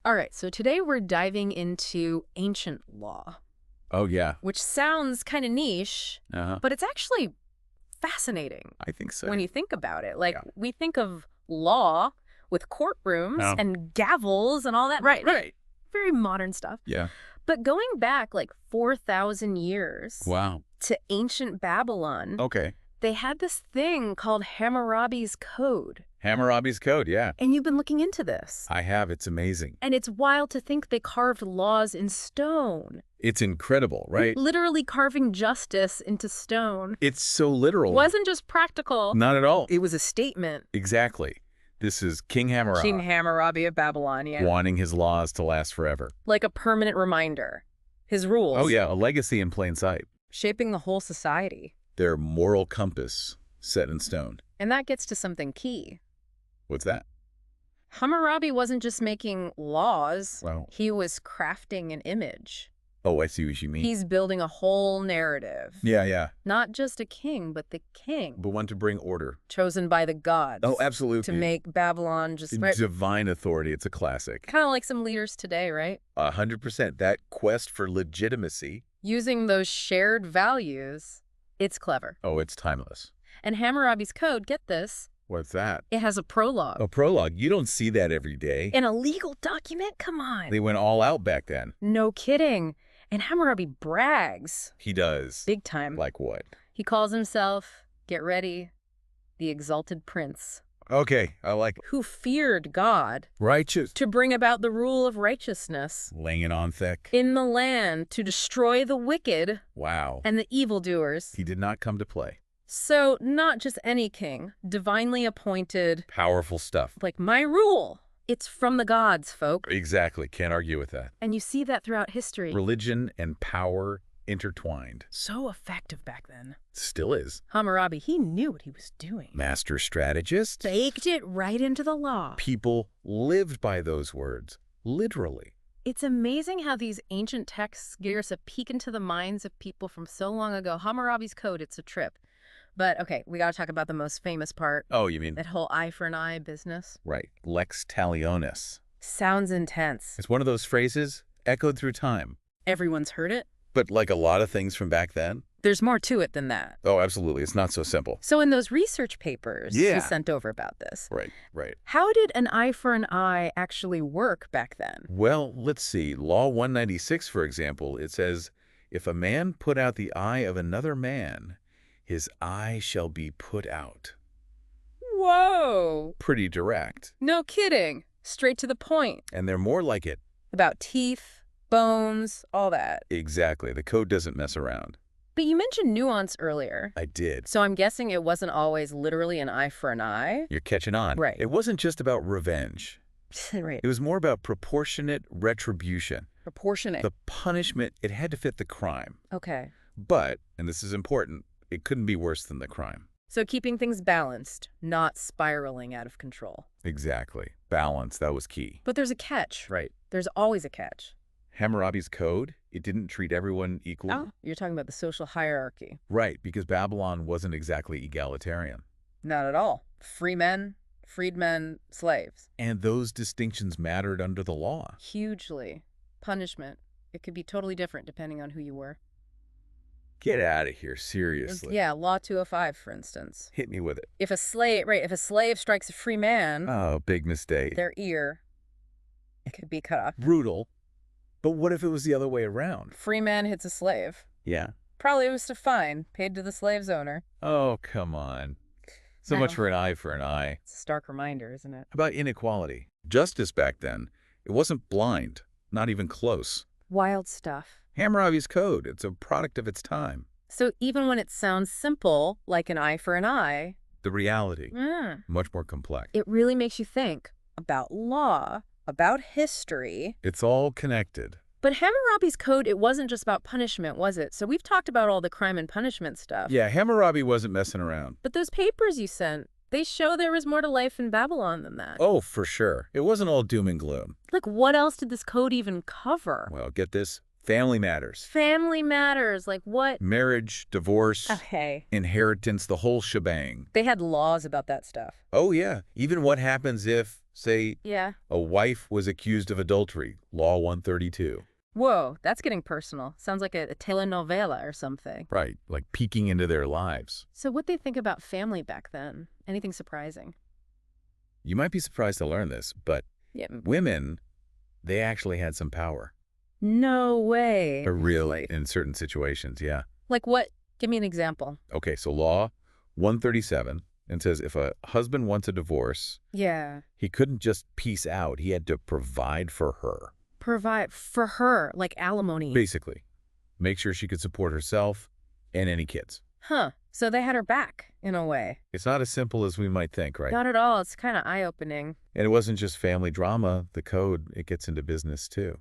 All right, so today we're diving into ancient law, Oh, yeah. which sounds kind of niche, but it's actually fascinating I think so. when you think about it. Like, Yeah. we think of law with courtrooms Oh. and gavels and all that. Right. Very modern stuff. Yeah. But going back like 4,000 years Wow. to ancient Babylon, Okay. they had this thing called Hammurabi's Code. Hammurabi's Code, yeah. And you've been looking into this. I have. It's amazing. And it's wild to think they carved laws in stone. It's incredible, right? Literally carving justice into stone. It's so literal. Wasn't just practical. Not at all. It was a statement. Exactly. This is King Hammurabi King Hammurabi of Babylonian. wanting his laws to last forever. Like a permanent reminder. His rules. Oh, yeah. A legacy in plain sight. Shaping the whole society. Their moral compass set in stone. And that gets to something key. What's that? Hammurabi wasn't just making laws. Well, He was crafting an image. oh, I see what you mean. He's building a whole narrative. Yeah. Not just a king, but the king. But one to bring order. Chosen by the gods. Oh, absolutely. To make Babylon just... Divine authority. It's a classic. Kind of like some leaders today, right? 100%. That quest for legitimacy. Using those shared values, it's clever. Oh, it's timeless. And Hammurabi's Code, get this, What's that? it has a prologue. A prologue. You don't see that every day. In a legal document? Come on. They went all out back then. No kidding. And Hammurabi brags. He does. Big time. Like what? He calls himself, get ready, the exalted prince, Okay, I like it. who feared God Righteous. to bring about the rule of righteousness Laying it on thick. in the land, to destroy the wicked Wow. and the evildoers. He did not come to play. So not just any king, divinely appointed, Powerful stuff. like my rule. It's from the gods, folk. Exactly. Can't argue with that. And you see that throughout history. Religion and power intertwined. So effective back then. Still is. Hammurabi, he knew what he was doing. Master strategist. Baked it right into the law. People lived by those words. Literally. It's amazing how these ancient texts give us a peek into the minds of people from so long ago. Hammurabi's Code, it's a trip. But, okay, we got to talk about the most famous part. Oh, you mean? That whole eye for an eye business. Right. Lex talionis. Sounds intense. It's one of those phrases echoed through time. Everyone's heard it. But like a lot of things from back then. There's more to it than that. Oh, absolutely. It's not so simple. So in those research papers Yeah. you sent over about this, Right. how did an eye for an eye actually work back then? Well, let's see. Law 196, for example, it says, if a man put out the eye of another man, his eye shall be put out. Whoa! Pretty direct. No kidding. Straight to the point. And they're more like it. About teeth, bones, all that. Exactly. The code doesn't mess around. But you mentioned nuance earlier. I did. So I'm guessing it wasn't always literally an eye for an eye? You're catching on. Right. It wasn't just about revenge. Right. It was more about proportionate retribution. Proportionate. The punishment, it had to fit the crime. Okay. But, and this is important, it couldn't be worse than the crime. So keeping things balanced, not spiraling out of control. Exactly. Balance, that was key. But there's a catch. Right. There's always a catch. Hammurabi's code, it didn't treat everyone equally. Oh, you're talking about the social hierarchy. Right, because Babylon wasn't exactly egalitarian. Not at all. Free men, freedmen, slaves. And those distinctions mattered under the law. Hugely. Punishment. It could be totally different depending on who you were. Get out of here, seriously. Yeah, Law 205, for instance. Hit me with it. If a slave strikes a free man, Oh, big mistake. their ear could be cut off. Brutal. But what if it was the other way around? Free man hits a slave. Yeah. Probably it was a fine paid to the slave's owner. Oh, come on. So I much know. for an eye for an eye. It's a stark reminder, isn't it? How about inequality? Justice back then, it wasn't blind, not even close. Wild stuff. Hammurabi's code, it's a product of its time. So even when it sounds simple, like an eye for an eye, The reality, much more complex. it really makes you think about law, about history. It's all connected. But Hammurabi's Code, it wasn't just about punishment, was it? So we've talked about all the crime and punishment stuff. Yeah, Hammurabi wasn't messing around. But those papers you sent, they show there was more to life in Babylon than that. Oh, for sure. It wasn't all doom and gloom. Like, what else did this code even cover? Well, get this. Family matters. Family matters. Like what? Marriage, divorce, Okay. inheritance, the whole shebang. They had laws about that stuff. Oh, yeah. Even what happens if Say, Yeah. a wife was accused of adultery, Law 132. Whoa, that's getting personal. Sounds like a telenovela or something. Right, like peeking into their lives. So what'd they think about family back then? Anything surprising? You might be surprised to learn this, but Yeah. women, they actually had some power. No way. Really? In certain situations, yeah. Like what? Give me an example. Okay, so Law 137, and says if a husband wants a divorce, Yeah. he couldn't just peace out. He had to provide for her. Provide for her, like alimony. Basically, make sure she could support herself and any kids. Huh. So they had her back, in a way. It's not as simple as we might think, right? Not at all. It's kind of eye-opening. And it wasn't just family drama. The code, it gets into business too.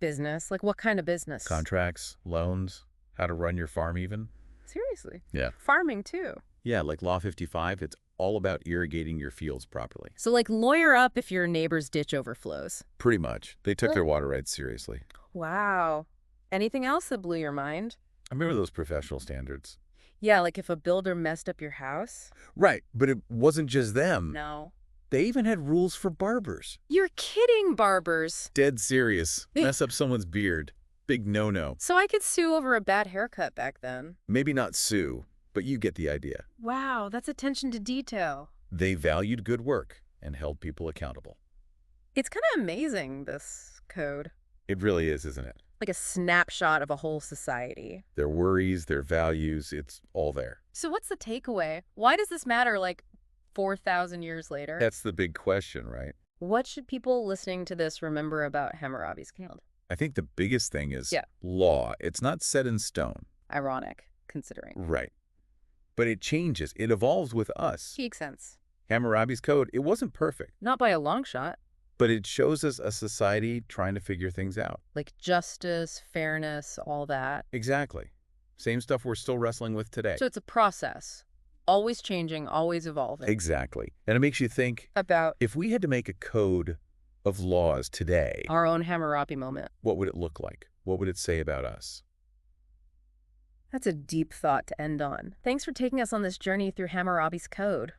Business? Like what kind of business? Contracts, loans, how to run your farm even. Seriously? Yeah. Farming, too. Yeah, like Law 55, it's all about irrigating your fields properly. So like lawyer up if your neighbor's ditch overflows. Pretty much. They took their water rights seriously. Wow. Anything else that blew your mind? I remember those professional standards. Yeah, like if a builder messed up your house? Right, but it wasn't just them. No. They even had rules for barbers. You're kidding, barbers. Dead serious. Mess up someone's beard. Big no-no. So I could sue over a bad haircut back then. Maybe not sue, but you get the idea. Wow, that's attention to detail. They valued good work and held people accountable. It's kind of amazing, this code. It really is, isn't it? Like a snapshot of a whole society. Their worries, their values, it's all there. So what's the takeaway? Why does this matter like 4,000 years later? That's the big question, right? What should people listening to this remember about Hammurabi's code? I think the biggest thing is law. It's not set in stone. Ironic, considering. Right. But it changes. It evolves with us. Makes sense. Hammurabi's code, it wasn't perfect, Not by a long shot. but it shows us a society trying to figure things out. Like justice, fairness, all that. Exactly. Same stuff we're still wrestling with today. So it's a process. Always changing, always evolving. Exactly. And it makes you think, About if we had to make a code of laws today, our own Hammurabi moment. what would it look like? What would it say about us? That's a deep thought to end on. Thanks for taking us on this journey through Hammurabi's code.